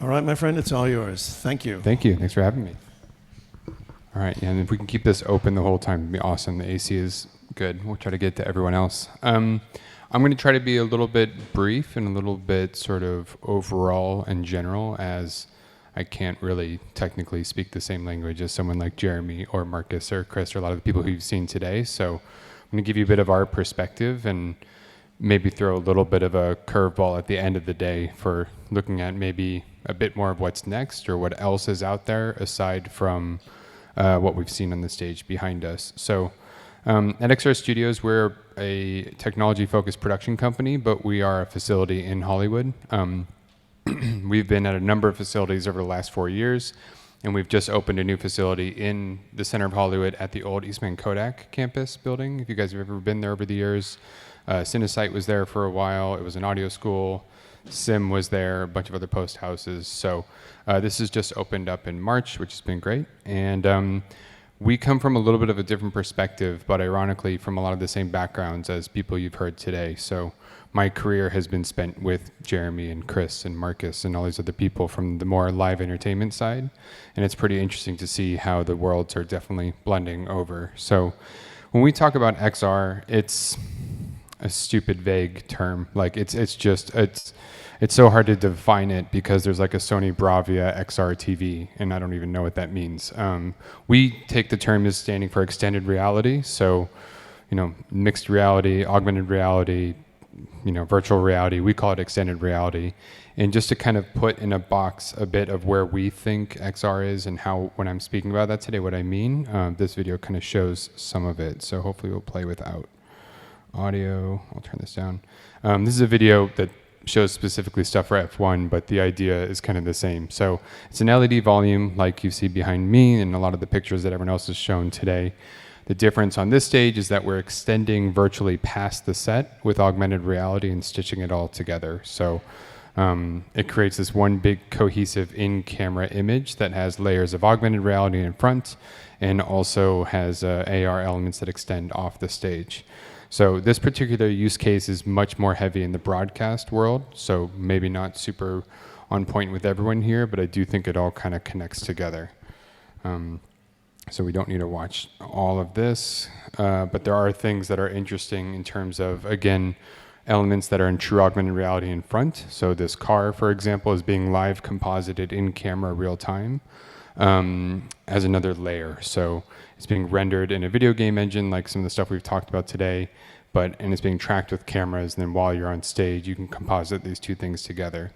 All right, my friend, it's all yours. Thank you. Thank you. Thanks for having me. All right, and if we can keep this open the whole time, it'd be awesome. The AC is good. We'll try to get to everyone else. I'm going to try to be a little bit brief and a little bit sort of overall and general, as I can't really technically speak the same language as someone like Jeremy or Marcus or Chris or a lot of the people who you've seen today. So I'm going to give you a bit of our perspective and maybe throw a little bit of a curveball at the end of the day for looking at maybe a bit more of what's next or what else is out there aside from what we've seen on the stage behind us. So at XR Studios, we're a technology-focused production company, but we are a facility in Hollywood. We've been at a number of facilities over the last 4 years, and we've just opened a new facility in the center of Hollywood at the old Eastman Kodak campus building. If you guys have ever been there over the years, Cinesite was there for a while. It was an audio school. Sim was there, a bunch of other post houses. So this has just opened up in March, which has been great. And we come from a little bit of a different perspective, but ironically from a lot of the same backgrounds as people you've heard today. So my career has been spent with Jeremy and Chris and Marcus and all these other people from the more live entertainment side. And it's pretty interesting to see how the worlds are definitely blending over. So when we talk about XR, it's a stupid, vague term. Like it's so hard to define it because there's like a Sony Bravia XR TV, and I don't even know what that means. We take the term as standing for extended reality. So, mixed reality, augmented reality, virtual reality. We call it extended reality. And just to kind of put in a box a bit of where we think XR is and how, when I'm speaking about that today, what I mean, this video kind of shows some of it. So hopefully we'll play without audio. I'll turn this down. This is a video that shows specifically stuff for F1, but the idea is kind of the same. So it's an LED volume like you see behind me and a lot of the pictures that everyone else has shown today. The difference on this stage is that we're extending virtually past the set with augmented reality and stitching it all together. So it creates this one big cohesive in-camera image that has layers of augmented reality in front and also has AR elements that extend off the stage. So this particular use case is much more heavy in the broadcast world, so maybe not super on point with everyone here, but I do think it all kind of connects together. So we don't need to watch all of this, but there are things that are interesting in terms of, again, elements that are in true augmented reality in front. So this car, for example, is being live composited in camera real time as another layer. So it's being rendered in a video game engine like some of the stuff we've talked about today, and it's being tracked with cameras, and then while you're on stage, you can composite these two things together.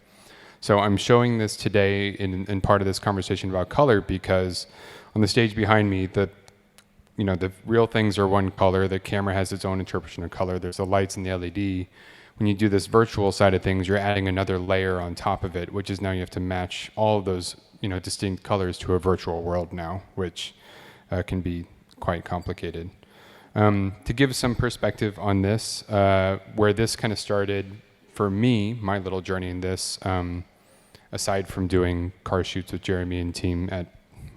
So I'm showing this today in part of this conversation about color because on the stage behind me, the real things are one color, the camera has its own interpretation of color, there's the lights and the LED. When you do this virtual side of things, you're adding another layer on top of it, which is now you have to match all of those distinct colors to a virtual world now, which can be quite complicated. To give some perspective on this, where this kind of started for me, my little journey in this, aside from doing car shoots with Jeremy and team at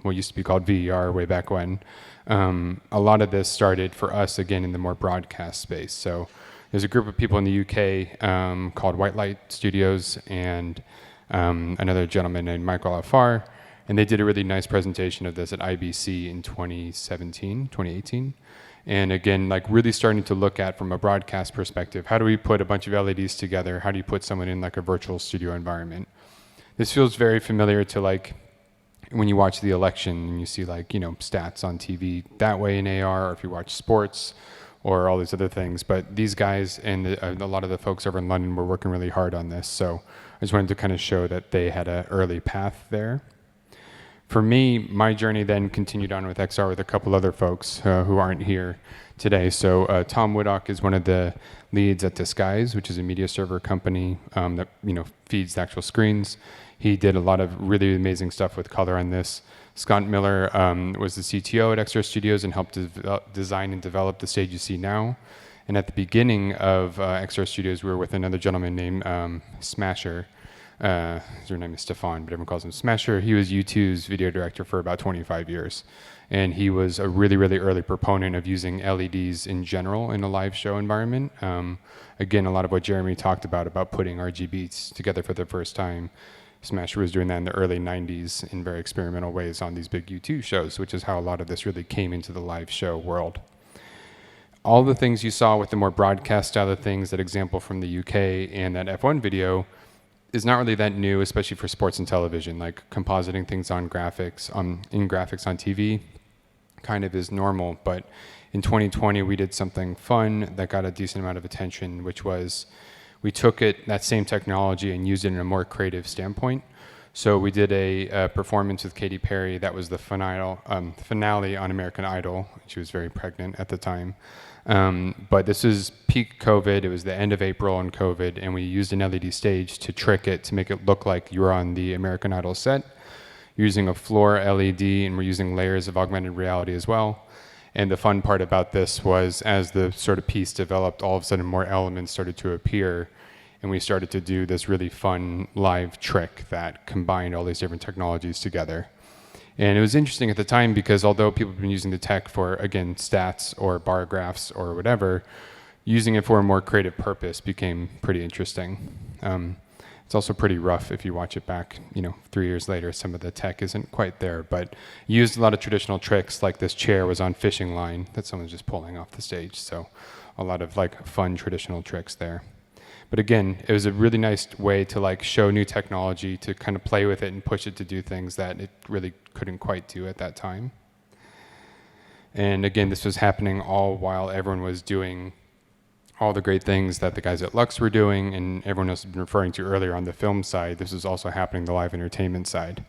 what used to be called VER way back when, a lot of this started for us, again, in the more broadcast space. So there's a group of people in the UK called White Light Studios and another gentleman named Michael Afar, and they did a really nice presentation of this at IBC in 2018. And again, like really starting to look at from a broadcast perspective, how do we put a bunch of LEDs together? How do you put someone in like a virtual studio environment? This feels very familiar to like when you watch the election and you see like, stats on TV that way in AR, or if you watch sports or all these other things. But these guys and a lot of the folks over in London were working really hard on this. So I just wanted to kind of show that they had an early path there. For me, my journey then continued on with XR with a couple other folks who aren't here today. So Tom Woodcock is one of the leads at Disguise, which is a media server company that feeds the actual screens. He did a lot of really amazing stuff with color on this. Scott Miller was the CTO at XR Studios and helped design and develop the stage you see now. And at the beginning of XR Studios, we were with another gentleman named Smasher. His name is Stefan, but everyone calls him Smasher. He was U2's video director for about 25 years. And he was a really, really early proponent of using LEDs in general in a live show environment. Again, a lot of what Jeremy talked about putting RGBs together for the first time. Smasher was doing that in the early 90s in very experimental ways on these big U2 shows, which is how a lot of this really came into the live show world. All the things you saw with the more broadcast style of things, that example from the UK and that F1 video, is not really that new, especially for sports and television. Like compositing things on graphics, in graphics on TV, kind of is normal. But in 2020, we did something fun that got a decent amount of attention, which was we took that same technology and used it in a more creative standpoint. So we did a performance with Katy Perry that was the finale on American Idol. She was very pregnant at the time. But this is peak COVID. It was the end of April in COVID, and we used an LED stage to trick it to make it look like you were on the American Idol set, using a floor LED, and we're using layers of augmented reality as well. And the fun part about this was, as the sort of piece developed, all of a sudden more elements started to appear, and we started to do this really fun live trick that combined all these different technologies together. And it was interesting at the time because although people have been using the tech for, again, stats or bar graphs or whatever, using it for a more creative purpose became pretty interesting. It's also pretty rough if you watch it back, 3 years later. Some of the tech isn't quite there, but used a lot of traditional tricks, like this chair was on fishing line that someone's just pulling off the stage. So a lot of fun traditional tricks there. But again, it was a really nice way to show new technology, to kind of play with it and push it to do things that it really couldn't quite do at that time. And again, this was happening all while everyone was doing all the great things that the guys at Lux were doing, and everyone else has been referring to earlier on the film side. This is also happening the live entertainment side.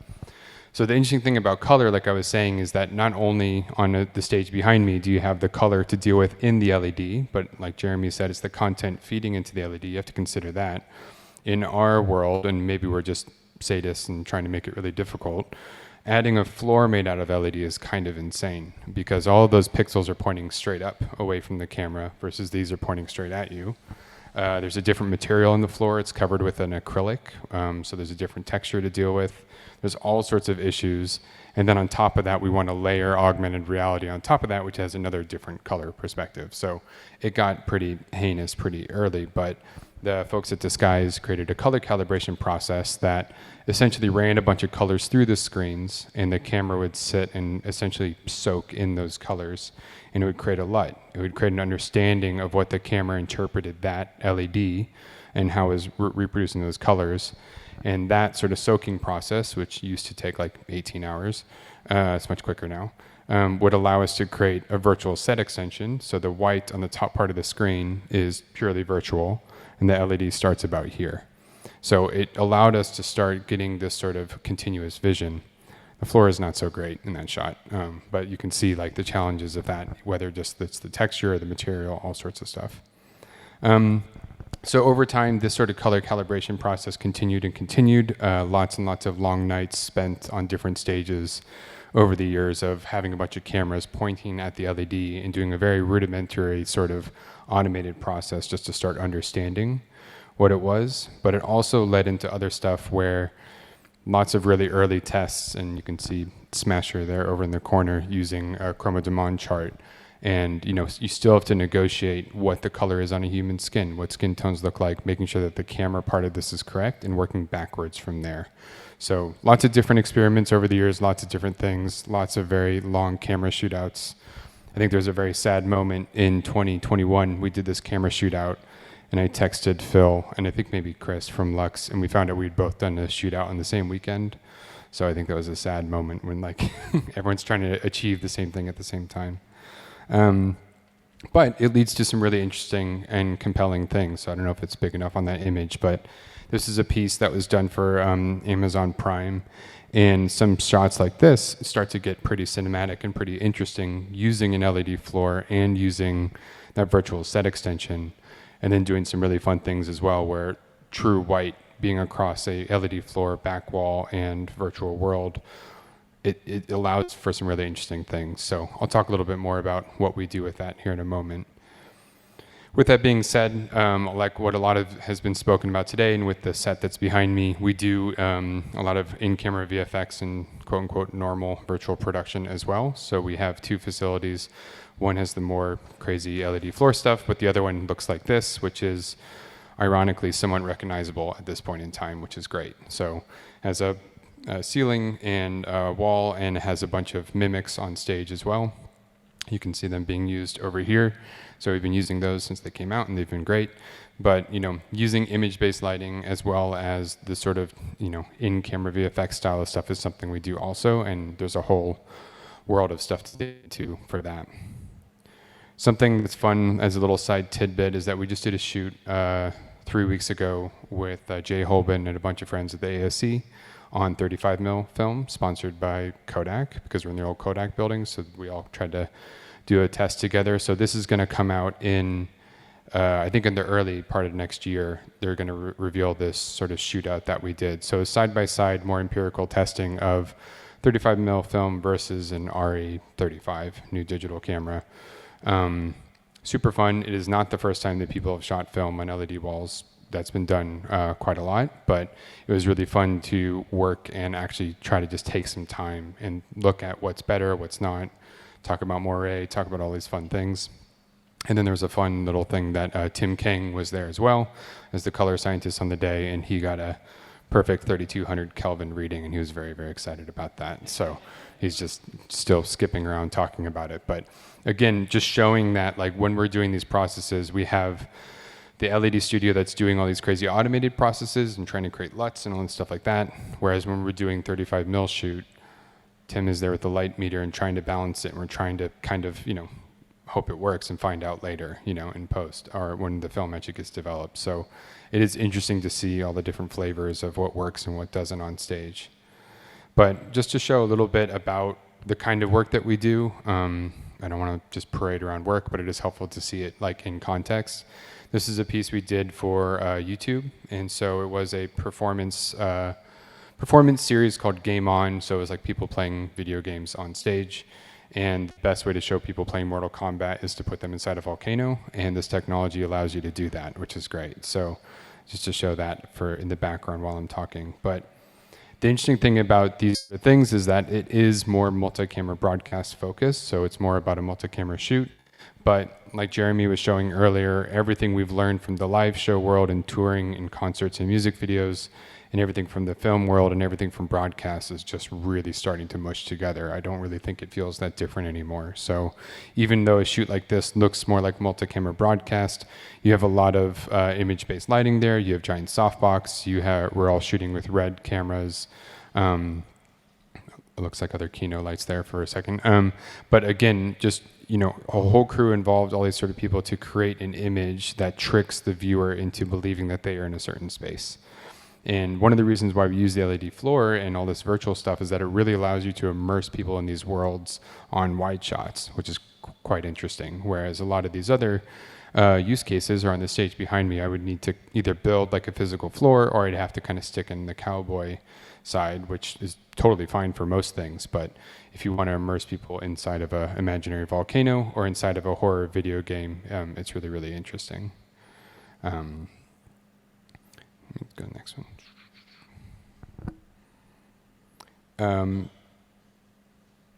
So the interesting thing about color, like I was saying, is that not only on the stage behind me do you have the color to deal with in the LED, but like Jeremy said, it's the content feeding into the LED. You have to consider that. In our world, and maybe we're just sadists and trying to make it really difficult, adding a floor made out of LED is kind of insane because all of those pixels are pointing straight up away from the camera versus these are pointing straight at you. There's a different material on the floor. It's covered with an acrylic, so there's a different texture to deal with. There's all sorts of issues. And then on top of that, we want to layer augmented reality on top of that, which has another different color perspective. So it got pretty heinous pretty early, but the folks at Disguise created a color calibration process that essentially ran a bunch of colors through the screens, and the camera would sit and essentially soak in those colors, and it would create a LUT. It would create an understanding of what the camera interpreted that LED and how it was reproducing those colors. And that sort of soaking process, which used to take 18 hours, it's much quicker now, would allow us to create a virtual set extension. So the white on the top part of the screen is purely virtual, and the LED starts about here. So it allowed us to start getting this sort of continuous vision. The floor is not so great in that shot, but you can see the challenges of that, whether just it's the texture or the material, all sorts of stuff. So over time, this sort of color calibration process continued and continued. Lots and lots of long nights spent on different stages over the years of having a bunch of cameras pointing at the LED and doing a very rudimentary sort of automated process just to start understanding what it was. But it also led into other stuff where lots of really early tests, and you can see Smasher there over in the corner using a chroma de monde chart. And you still have to negotiate what the color is on a human skin, what skin tones look like, making sure that the camera part of this is correct, and working backwards from there. So lots of different experiments over the years, lots of different things, lots of very long camera shootouts. I think there's a very sad moment in 2021. We did this camera shootout, and I texted Phil, and I think maybe Chris from Lux, and we found out we'd both done a shootout on the same weekend. So I think that was a sad moment when everyone's trying to achieve the same thing at the same time. But it leads to some really interesting and compelling things. So I don't know if it's big enough on that image, but this is a piece that was done for Amazon Prime. And some shots like this start to get pretty cinematic and pretty interesting using an LED floor and using that virtual set extension, and then doing some really fun things as well where true white being across a LED floor, back wall, and virtual world, it allows for some really interesting things. So I'll talk a little bit more about what we do with that here in a moment. With that being said, like what a lot of has been spoken about today, and with the set that's behind me, we do a lot of in-camera VFX and quote-unquote normal virtual production as well. So we have two facilities. One has the more crazy LED floor stuff, but the other one looks like this, which is ironically somewhat recognizable at this point in time, which is great. So it has a ceiling and a wall, and it has a bunch of mimics on stage as well. You can see them being used over here. So we've been using those since they came out, and they've been great. But, you know, using image-based lighting as well as the sort of, you know, in-camera VFX style of stuff is something we do also, and there's a whole world of stuff to get into for that. Something that's fun as a little side tidbit is that we just did a shoot 3 weeks ago with Jay Holben and a bunch of friends at the ASC on 35mm film, sponsored by Kodak, because we're in the old Kodak building, so we all tried to do a test together. So this is going to come out in, I think in the early part of next year, they're going to reveal this sort of shootout that we did. So side-by-side, more empirical testing of 35mm film versus an RE35 new digital camera. Super fun. It is not the first time that people have shot film on LED walls. That's been done quite a lot, but it was really fun to work and actually try to just take some time and look at what's better, what's not, talk about moire, talk about all these fun things. And then there was a fun little thing that Tim King was there as well as the color scientist on the day, and he got a perfect 3200 Kelvin reading, and he was very, very excited about that. So he's just still skipping around talking about it. But again, just showing that like when we're doing these processes, we have the LED studio that's doing all these crazy automated processes and trying to create LUTs and all this stuff like that. Whereas when we're doing 35mm shoot, Tim is there with the light meter and trying to balance it, and we're trying to kind of, you know, hope it works and find out later, you know, in post or when the film actually gets developed. So it is interesting to see all the different flavors of what works and what doesn't on stage. But just to show a little bit about the kind of work that we do, I don't want to just parade around work, but it is helpful to see it like in context. This is a piece we did for YouTube, and so it was a performance series called Game On. So it was like people playing video games on stage, and the best way to show people playing Mortal Kombat is to put them inside a volcano, and this technology allows you to do that, which is great. So just to show that for in the background while I'm talking. But the interesting thing about these things is that it is more multi-camera broadcast focused, so it's more about a multi-camera shoot. But like Jeremy was showing earlier, everything we've learned from the live show world and touring and concerts and music videos and everything from the film world and everything from broadcast is just really starting to mush together. I don't really think it feels that different anymore. So even though a shoot like this looks more like multi-camera broadcast, you have a lot of image-based lighting there. You have giant softbox. We're all shooting with red cameras. It looks like other Kino lights there for a second. But again, just, you know, a whole crew involved, all these sort of people to create an image that tricks the viewer into believing that they are in a certain space. And one of the reasons why we use the LED floor and all this virtual stuff is that it really allows you to immerse people in these worlds on wide shots, which is quite interesting. Whereas a lot of these other use cases are on the stage behind me. I would need to either build like a physical floor, or I'd have to kind of stick in the cowboy side, which is totally fine for most things. But if you want to immerse people inside of an imaginary volcano or inside of a horror video game, it's really, really interesting. Let's go to the next one.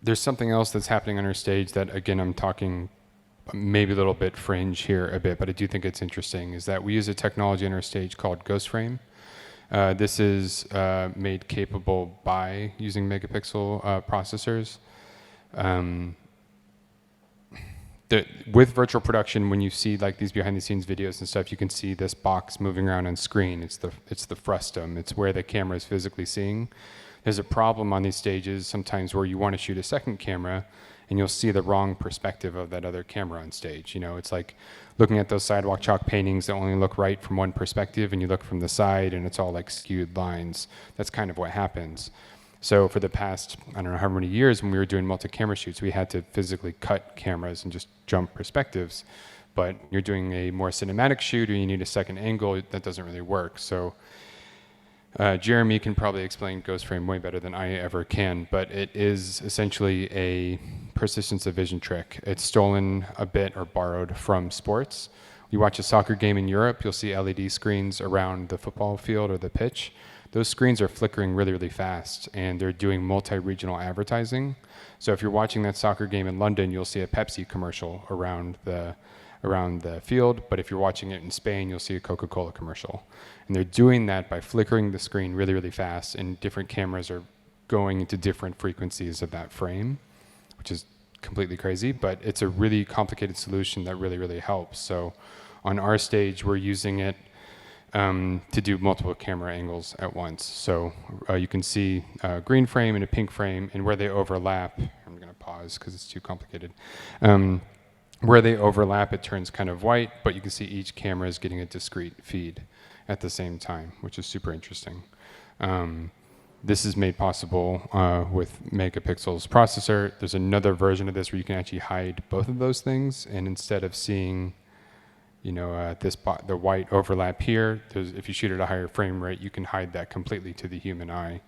There's something else that's happening on our stage that, again, I'm talking maybe a little bit fringe here a bit, but I do think it's interesting, is that we use a technology on our stage called Ghost Frame. This is made capable by using megapixel processors. With virtual production, when you see like these behind the scenes videos and stuff, you can see this box moving around on screen. It's the frustum. It's where the camera is physically seeing. There's a problem on these stages sometimes where you want to shoot a second camera and you'll see the wrong perspective of that other camera on stage. You know, it's like looking at those sidewalk chalk paintings that only look right from one perspective, and you look from the side and it's all like skewed lines. That's kind of what happens. So for the past, I don't know how many years, when we were doing multi-camera shoots, we had to physically cut cameras and just jump perspectives. But you're doing a more cinematic shoot or you need a second angle, that doesn't really work. So Jeremy can probably explain Ghost Frame way better than I ever can, but it is essentially a persistence of vision trick. It's stolen a bit or borrowed from sports. You watch a soccer game in Europe, you'll see LED screens around the football field or the pitch. Those screens are flickering really, really fast, and they're doing multi-regional advertising. So if you're watching that soccer game in London, you'll see a Pepsi commercial around the around the field. But if you're watching it in Spain, you'll see a Coca-Cola commercial. And they're doing that by flickering the screen really, really fast, and different cameras are going into different frequencies of that frame, which is completely crazy, but it's a really complicated solution that really, really helps. So on our stage, we're using it to do multiple camera angles at once. So you can see a green frame and a pink frame, and where they overlap, I'm going to pause because it's too complicated. Where they overlap, it turns kind of white, but you can see each camera is getting a discrete feed at the same time, which is super interesting. This is made possible with Megapixel's processor. There's another version of this where you can actually hide both of those things, and instead of seeing the white overlap here, if you shoot at a higher frame rate, you can hide that completely to the human eye,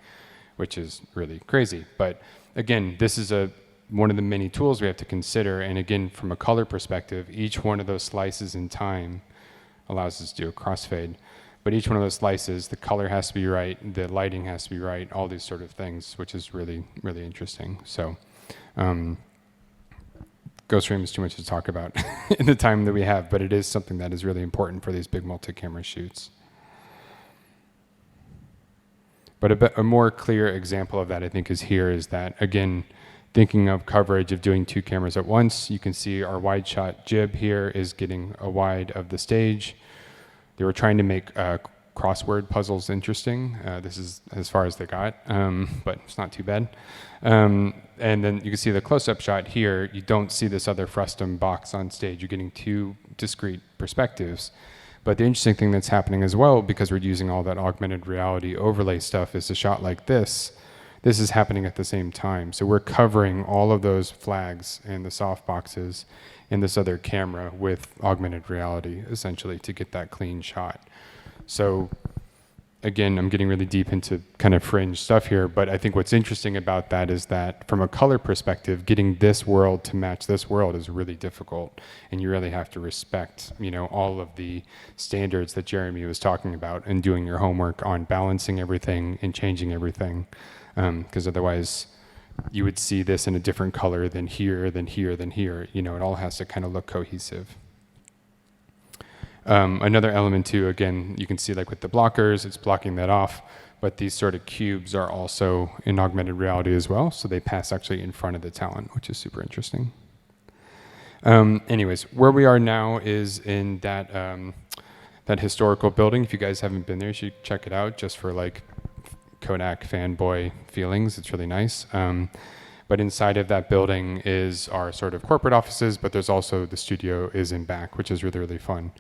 which is really crazy. But again, this is one of the many tools we have to consider. And again, from a color perspective, each one of those slices in time allows us to do a crossfade. But each one of those slices, the color has to be right, the lighting has to be right, all these sort of things, which is really, really interesting. So Ghost Frame is too much to talk about in the time that we have, but it is something that is really important for these big multi-camera shoots. But a more clear example of that, I think, is that, again, thinking of coverage of doing two cameras at once, you can see our wide shot jib here is getting a wide of the stage. They were trying to make crossword puzzles interesting. This is as far as they got, but it's not too bad. And then you can see the close-up shot here. You don't see this other frustum box on stage. You're getting two discrete perspectives. But the interesting thing that's happening as well, because we're using all that augmented reality overlay stuff, is a shot like this. This is happening at the same time. So we're covering all of those flags and the soft boxes in this other camera with augmented reality, essentially, to get that clean shot. So again, I'm getting really deep into kind of fringe stuff here, but I think what's interesting about that is that from a color perspective, getting this world to match this world is really difficult, and you really have to respect, all of the standards that Jeremy was talking about, and doing your homework on balancing everything and changing everything, because otherwise you would see this in a different color than here, than here, than here. It all has to kind of look cohesive. Another element too, again, you can see like with the blockers, it's blocking that off, but these sort of cubes are also in augmented reality as well, so they pass actually in front of the talent, which is super interesting. Anyways, where we are now is in that historical building. If you guys haven't been there, you should check it out just for like Kodak fanboy feelings. It's really nice. But inside of that building is our sort of corporate offices, but there's also the studio is in back, which is really, really fun.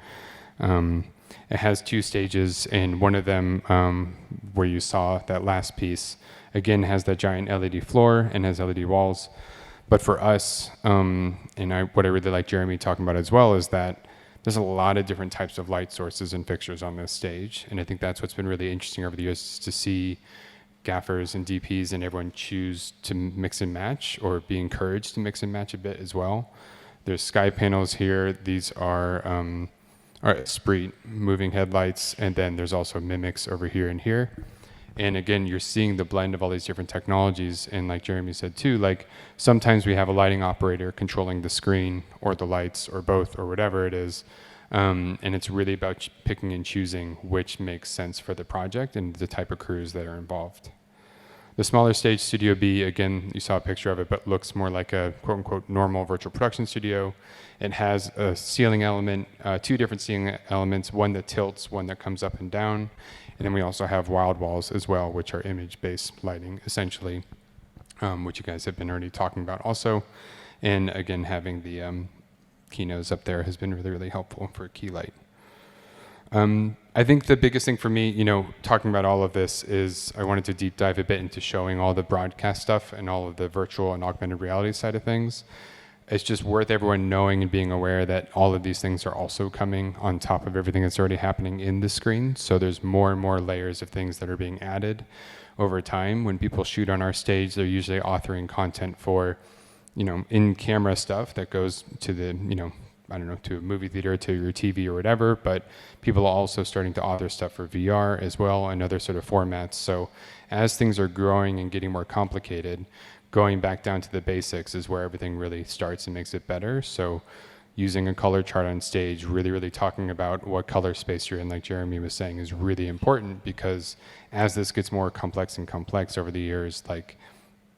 It has two stages, and one of them, where you saw that last piece, again, has that giant LED floor and has LED walls. But for us, what I really like Jeremy talking about as well is that there's a lot of different types of light sources and fixtures on this stage. And I think that's what's been really interesting over the years, is to see gaffers and DPs and everyone choose to mix and match, or be encouraged to mix and match a bit as well. There's sky panels here. These are Sprite moving headlights, and then there's also mimics over here and here. And again, you're seeing the blend of all these different technologies. And like Jeremy said too, like sometimes we have a lighting operator controlling the screen or the lights or both or whatever it is. And it's really about picking and choosing which makes sense for the project and the type of crews that are involved. The smaller stage, Studio B, again, you saw a picture of it, but looks more like a quote-unquote normal virtual production studio. It has a ceiling element, two different ceiling elements, one that tilts, one that comes up and down. And then we also have wild walls as well, which are image-based lighting, essentially, which you guys have been already talking about also. And again, having the Kinos up there has been really, really helpful for key light. I think the biggest thing for me, talking about all of this, is I wanted to deep dive a bit into showing all the broadcast stuff and all of the virtual and augmented reality side of things. It's just worth everyone knowing and being aware that all of these things are also coming on top of everything that's already happening in the screen. So there's more and more layers of things that are being added over time. When people shoot on our stage, they're usually authoring content for, in-camera stuff that goes to the, to a movie theater, to your TV or whatever, but people are also starting to author stuff for VR as well and other sort of formats. So as things are growing and getting more complicated, going back down to the basics is where everything really starts and makes it better. So using a color chart on stage, really talking about what color space you're in, like Jeremy was saying, is really important, because as this gets more complex and complex over the years, like,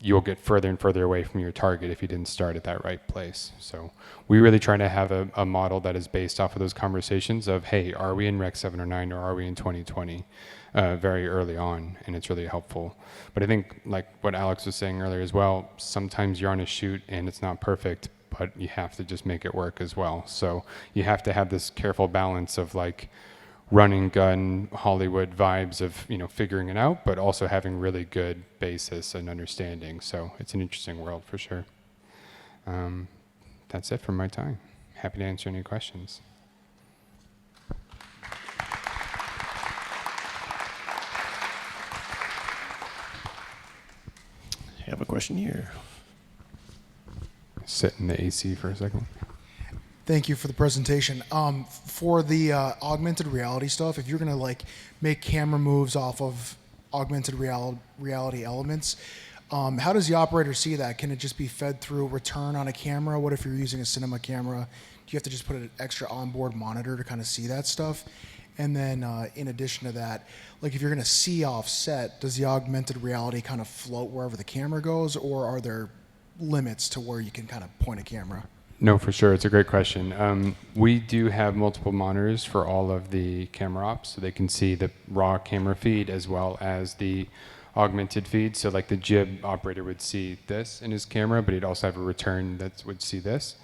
you'll get further and further away from your target if you didn't start at that right place. So we really try to have a model that is based off of those conversations of, hey, are we in Rec 7 or 9, or are we in 2020 very early on, and it's really helpful. But I think, like what Alex was saying earlier as well, sometimes you're on a shoot and it's not perfect, but you have to just make it work as well. So you have to have this careful balance of like running gun Hollywood vibes of, you know, figuring it out, but also having really good basis and understanding. So it's an interesting world for sure. That's it from my time. Happy to answer any questions. I have a question here. Sit in the AC for a second. Thank you for the presentation. For the augmented reality stuff, if you're gonna like make camera moves off of augmented reality elements, how does the operator see that? Can it just be fed through return on a camera? What if you're using a cinema camera? Do you have to just put an extra onboard monitor to kind of see that stuff? And then in addition to that, like if you're gonna see offset, does the augmented reality kind of float wherever the camera goes, or are there limits to where you can kind of point a camera? No, for sure. It's a great question. We do have multiple monitors for all of the camera ops, so they can see the raw camera feed as well as the augmented feed. So like the jib operator would see this in his camera, but he'd also have a return that would see this.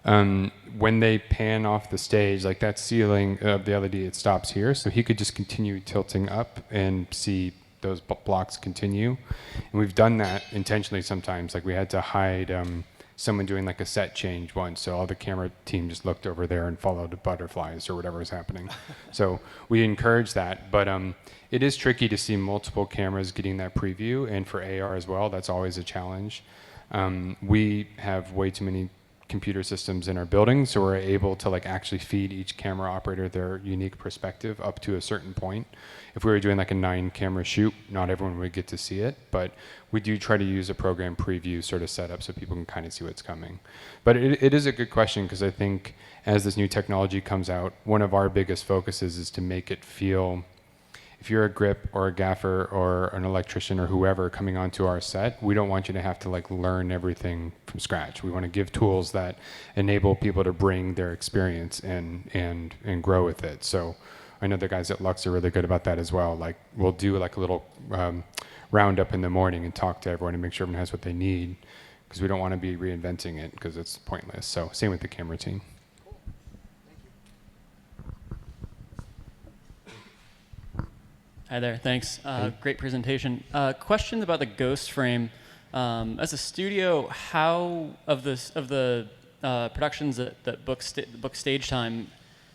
When they pan off the stage, like that ceiling of the LED, it stops here. So he could just continue tilting up and see those blocks continue. And we've done that intentionally sometimes. Like we had to hide someone doing like a set change once, so all the camera team just looked over there and followed the butterflies or whatever was happening. So we encourage that, but it is tricky to see multiple cameras getting that preview, and for AR as well, that's always a challenge. We have way too many computer systems in our building, so we're able to like actually feed each camera operator their unique perspective up to a certain point. If we were doing like a 9-camera shoot, not everyone would get to see it, but we do try to use a program preview sort of setup so people can kind of see what's coming. But it is a good question, because I think as this new technology comes out, one of our biggest focuses is to make it feel, if you're a grip or a gaffer or an electrician or whoever coming onto our set, we don't want you to have to like learn everything from scratch. We want to give tools that enable people to bring their experience and grow with it. So I know the guys at Lux are really good about that as well. Like we'll do like a little roundup in the morning and talk to everyone and make sure everyone has what they need, because we don't want to be reinventing it because it's pointless. So same with the camera team. Hi there, thanks. Great presentation. Question about the ghost frame. As a studio, how of the productions that book stage time,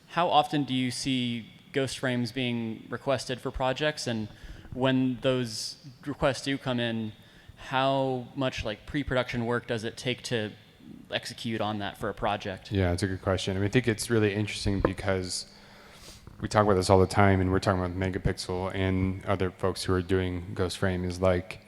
how often do you see ghost frames being requested for projects? And when those requests do come in, how much like pre-production work does it take to execute on that for a project? Yeah, it's a good question. I mean, I think it's really interesting because we talk about this all the time, and we're talking about Megapixel and other folks who are doing ghost frame, is like,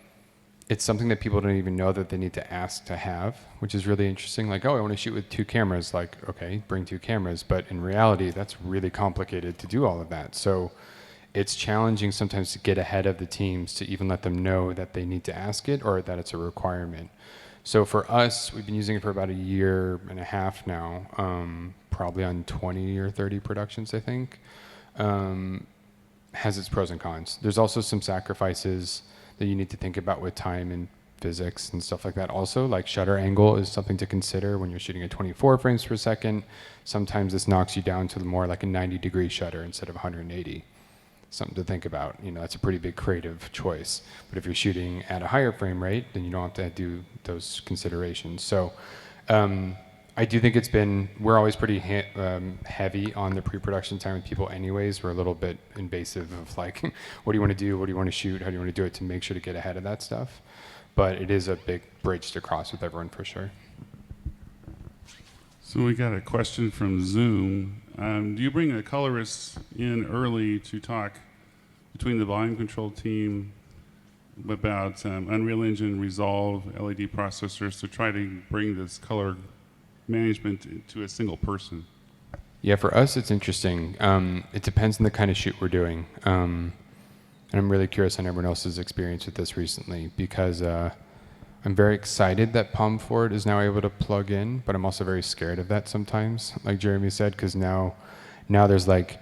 it's something that people don't even know that they need to ask to have, which is really interesting. Like, oh, I want to shoot with 2 cameras. Like, okay, bring 2 cameras. But in reality, that's really complicated to do all of that. So it's challenging sometimes to get ahead of the teams to even let them know that they need to ask it or that it's a requirement. So for us, we've been using it for about 1.5 years now, probably on 20 or 30 productions, I think. Has its pros and cons. There's also some sacrifices that you need to think about with time and physics and stuff like that. Also, like shutter angle is something to consider when you're shooting at 24 frames per second. Sometimes this knocks you down to more like a 90-degree shutter instead of 180. Something to think about. You know, that's a pretty big creative choice. But if you're shooting at a higher frame rate, then you don't have to do those considerations. So I do think we're always pretty heavy on the pre-production time with people anyways. We're a little bit invasive of like, what do you want to do? What do you want to shoot? How do you want to do it, to make sure to get ahead of that stuff? But it is a big bridge to cross with everyone for sure. So we got a question from Zoom. Do you bring a colorist in early to talk between the volume control team about Unreal Engine Resolve LED processors to try to bring this color management to a single person? Yeah, for us, it's interesting. It depends on the kind of shoot we're doing. And I'm really curious on everyone else's experience with this recently because I'm very excited that PalmFord is now able to plug in, but I'm also very scared of that sometimes, like Jeremy said, because now there's like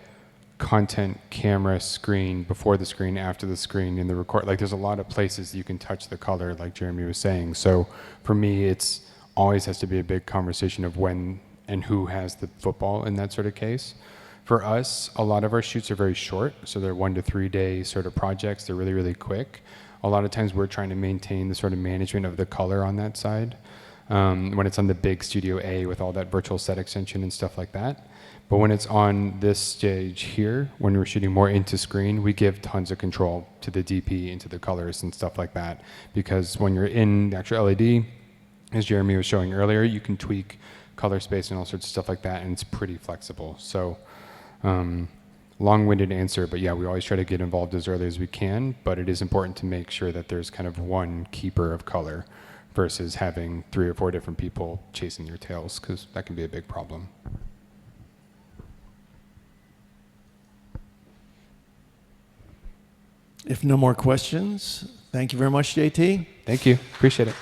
content, camera, screen, before the screen, after the screen, in the record. Like there's a lot of places you can touch the color, like Jeremy was saying. So for me, it's always has to be a big conversation of when and who has the football in that sort of case. For us, a lot of our shoots are very short, so they're 1 to 3 day sort of projects. They're really, really quick. A lot of times we're trying to maintain the sort of management of the color on that side when it's on the big Studio A with all that virtual set extension and stuff like that. But when it's on this stage here, when we're shooting more into screen, we give tons of control to the DP, into the colors and stuff like that. Because when you're in the actual LED, as Jeremy was showing earlier, you can tweak color space and all sorts of stuff like that, and it's pretty flexible. So long-winded answer, but yeah, we always try to get involved as early as we can, but it is important to make sure that there's kind of one keeper of color versus having 3 or 4 different people chasing your tails, because that can be a big problem. If no more questions, thank you very much, JT. Thank you. Appreciate it.